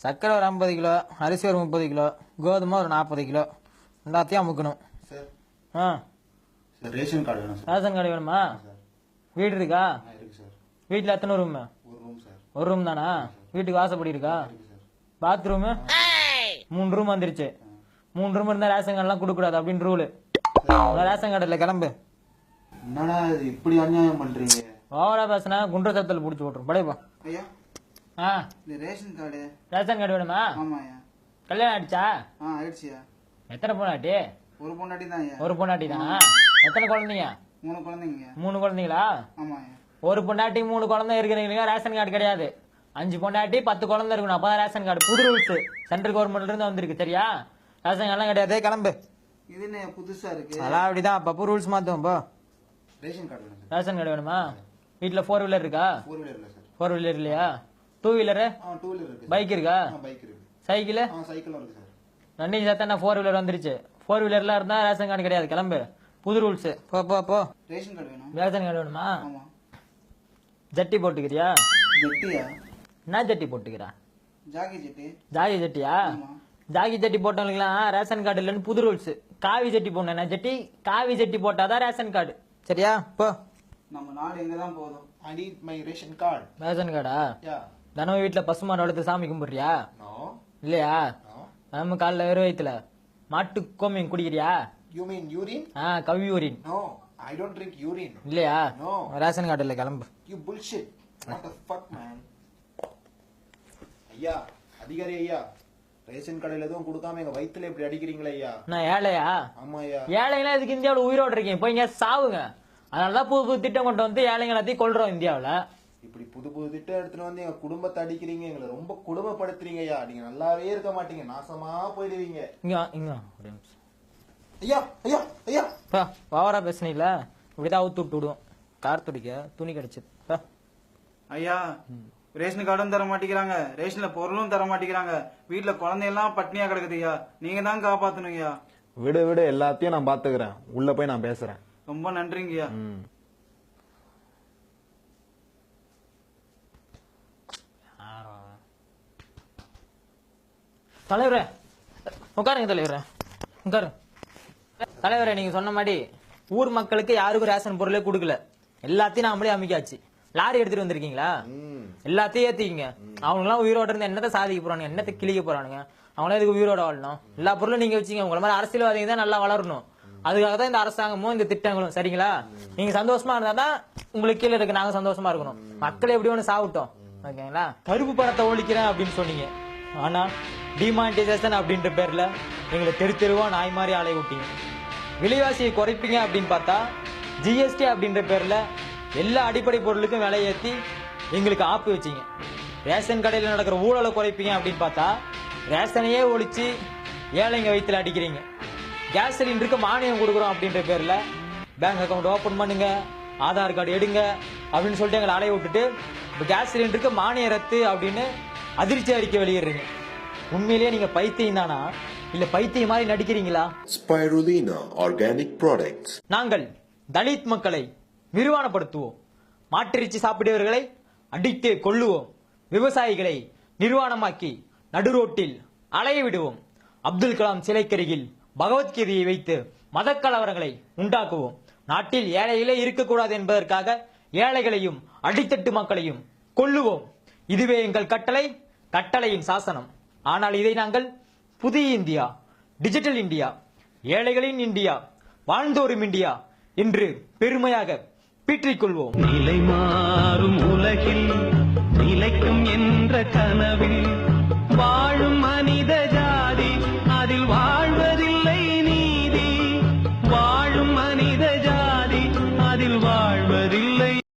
சக்கரை ஒரு 50 கிலோ, அரிசி ஒரு 30 கிலோ, கோதுமை ஒரு 40 கிலோ, எல்லாத்தையும் அமுக்கணும். சார் ஆ சார் ரேஷன் கார்டு வேணும் சார். ரேஷன் கார்டு வேணுமா? வீடு இருக்கா? இருக்கு சார். வீட்டில் எத்தனை ரூம்? ஒரு ரூம் சார். ஒரு ரூம் தானா? வீட்டுக்கு வாசப்படி இருக்கா? இருக்கு சார். பாத்ரூமு 3 ரூம் வந்துருச்சு. 3 ரூம் இருந்தால் ரேஷன் கார்டெலாம் கொடுக்கக்கூடாது அப்படின்னு ரூலு. ரேஷன் கார்டு இல்லை, கிளம்பு. என்னடா இது இப்படி அநியாயம் பண்றீங்க? ஓவரா பேசினா குன்ற சத்தல் பிடிச்சி விட்ரும். படைப்பா. ஐயா ஆ இந்த ரேஷன் கார்டு. ரேஷன் கார்டு வேணுமா? ஆமாய்யா. கல்யாணம் ஆயிடுச்சா? ஆயிடுச்சியா. எத்தனை பொண்ணாட்டி? ஒரு பொண்டாட்டி தான் ஐயா. ஒரு பொண்டாட்டி தானா? எத்தனை குழந்தைங்க? 3 குழந்தைங்க. 3 குழந்தைங்களா? ஆமாய்யா. ஒரு பொண்டாட்டி 3 குழந்தை இருக்கிறீங்க, ரேஷன் கார்டு கிடையாது. 5 பொண்டாட்டி 10 குழந்தை இருக்கணும், அப்பதான் ரேஷன் கார்டு. புது ரூல்ஸ் சென்ட்ரல் கவர்மெண்ட்ல இருந்து வந்திருக்கு, சரியா? ரேஷன் கார்டுலாம் கிடையாது, கிளம்பு. இது என்ன புதுசா இருக்கு? அதெல்லாம் அப்படிதான், அப்பப்போ ரூல்ஸ் மாத்துவோம். போ. ரேஷன் கார்டு வேணும் சார். ரேஷன் கார்டு வேணுமா? வீட்டுல 4 வீலர் இருக்கா? 4 வீலர் இல்ல சார். 4 வீலர் இல்லையா? 2 வீலரு? 2 வீலர் இருக்கு. பைக் இருக்கா? பைக் இருக்கு. சைக்கிள்? சைக்கிளும் இருக்கு சார். ரன்னிங் சேர்த்தா 4 வீலர் வந்துருச்சு. 4 வீலர்ல இருந்தா ரேஷன் கார்டு கிடையாது, கிளம்பு. புது ரூல்ஸ். போ போ போ. ரேஷன் கார்டு வேணும். ரேஷன் கார்டு வேணுமா? ஆமா. ஜட்டி போட்டுக்கிறியா? ஜட்டியா? என்ன ஜட்டி போட்டுக்கிறா? ஜாக்கி ஜட்டி. ஜாகி ஜட்டியா? ஆமா. ஜாகி ஜட்டி போட்டவங்களுக்குலாம் ரேஷன் கார்டு இல்லைன்னு புது ரூல்ஸ். காவி ஜட்டி போடணும், ஜட்டி காவி ஜட்டி போட்டாதான் ரேஷன் கார்டு, சரியா? போ. நம்ம நாடு எங்க தான் போதும். I need my ration card. Ration கார்டா? Yeah. தினமும் வீட்டுல பசுமாடு வளர்த்து சாமி கும்பிடுறியா? No. இல்லையா? No. நம்ம காலைல வெறும் வயிற்றுல மாட்டு கோமியம் குடிக்கிறியா? You mean urine? Kavi urine. No. I don't drink urine. இல்லையா? No. ரேஷன் கார்டு இல்ல, கிளம்பு. You bullshit. What the fuck, man? ஐயா, அதிகாரி ஐயா, ரேஷன் கடையில எதுவும் கொடுக்காம எங்க வயித்துல இப்படி அடிக்கிறீங்களா ஐயா? நான் ஏழையா? ஆமா ஐயா. ஏழைங்களா இதுக்கு இந்தியாவில் உயிரோடு இருக்கீங்க, போய் இங்க சாவுங்க. அதனாலதான் புது புது திட்டம் கொண்டு வந்து ஏழைங்க எல்லாத்தையும் கொள்றோம் இந்தியாவில். இப்படி புது புது திட்டம் எடுத்துட்டு வந்து எங்க குடும்பத்தை அடிக்கிறீங்க, எங்களை ரொம்ப கொடுமைப்படுத்துறீங்க ஐயா. நீங்க நல்லாவே இருக்க மாட்டீங்க, நாசமா போயிடுவீங்க. இங்க இங்க ஒரு நிமிஷம். ஐயா ஐயா ஐயா, ஓவரா பேசுனீங்களா? இப்படிதான் அவுத்து விட்டு விடுவோம். கார் துடிக்க துணி கிடைச்சது. ஐயா, ரேஷன் கார்டும் தர மாட்டேங்கிறாங்க, ரேஷன்ல பொருளும் தர மாட்டேங்கிறாங்க, வீட்டுல குழந்தையெல்லாம் பட்னியா கிடக்குது ஐயா. நீங்க தான் காப்பாத்தணும் ஐயா. விடு விடு, எல்லாத்தையும் நான் பாத்துக்கிறேன். உள்ள போய் நான் பேசுறேன். ரொம்ப நன்றிங்க ஐயா. தலைவரே உட்காருங்க. தலைவரே உட்காரு. தலைவரே, நீங்க சொன்ன மாதிரி ஊர் மக்களுக்கு யாருக்கும் ரேஷன் பொருளே கொடுக்கல, எல்லாத்தையும் நாமளே அமைக்காச்சு. லாரி எடுத்துட்டு வந்திருக்கீங்களா? எல்லாத்தையும் ஏத்திக்கிங்க. அவங்க எல்லாம் உயிரோட இருந்து என்னத்தை சாதிக்க போறானுங்க, என்னத்தை கிழிக்க போறானுங்க? அவங்களாம் இதுக்கு உயிரோட வாழணும். எல்லா பொருளும் நீங்க வச்சுங்க. உங்களை மாதிரி அரசியல்வாதிங்க தான் நல்லா வளரணும். அதுக்காக தான் இந்த அரசாங்கமும் இந்த திட்டங்களும், சரிங்களா? நீங்க சந்தோஷமா இருந்தாதான் உங்களுக்கு கீழே இருக்கு நாங்க சந்தோஷமா இருக்கணும். மக்கள் எப்படி ஒண்ணு சாப்பிட்டோம், ஓகேங்களா? கருப்பு பணத்தை ஒழிக்கிறேன் அப்படின்னு சொன்னீங்க, ஆனா டிமானிட்டைசேஷன் அப்படின்ற பேர்ல எங்களை தெரு தெருவா நாய் மாதிரி ஆலை விட்டீங்க. விலைவாசியை குறைப்பீங்க அப்படின்னு பார்த்தா ஜிஎஸ்டி அப்படின்ற பேர்ல எல்லா அடிப்படை பொருளுக்கும் விலை ஏற்றி எங்களுக்கு ஆப்பு வச்சிங்க. ரேஷன் கடையில் நடக்கிற ஊழலை குறைப்பீங்க அப்படின்னு பார்த்தா ரேஷனையே ஒழிச்சு ஏழைங்க வயிற்றுல அடிக்கிறீங்க. கேஸ் சிலிண்டருக்கு மானியம் கொடுக்குறோம் அப்படின்ற பேர்ல பேங்க் அக்கௌண்ட் ஓபன் பண்ணுங்க, ஆதார் கார்டு எடுங்க அப்படின்னு சொல்லிட்டு எங்களை அலைய விட்டுட்டு இப்போ கேஸ் சிலிண்டருக்கு மானிய ரத்து அப்படின்னு அதிர்ச்சி அறிக்கை வெளியிடுறீங்க. உண்மையிலேயே நீங்க பைத்தியம் தானா இல்ல பைத்தியம் மாதிரி நடிக்கிறீங்களா? Spirulina Organic Products. நாங்கள் தலித் மக்களை நிர்வாணப்படுத்துவோம், மாட்டிறைச்சி சாப்பிடுவர்களை அடித்தே கொல்லுவோம், விவசாயிகளை நிர்வாணமாக்கி நடுரோட்டில் அலைய விடுவோம், அப்துல் கலாம் சிலைக்கருகில் பகவத்கீதையை வைத்து மத கலவரங்களை உண்டாக்குவோம், நாட்டில் ஏழைகளே இருக்கக்கூடாது என்பதற்காக ஏழைகளையும் அடித்தட்டு மக்களையும் கொல்லுவோம். இதுவே எங்கள் கட்டளை, கட்டளையின் சாசனம். ஆனால் இதை நாங்கள் புதிய இந்தியா, டிஜிட்டல் இந்தியா, ஏழைகளின் இந்தியா, வாழ்ந்தோரும் இந்தியா என்று பெருமையாக பீற்றிக்கொள்வோம். நிலை மாறும் உலகில் நிலைக்கும் என்ற கனவில் வாழும் மனித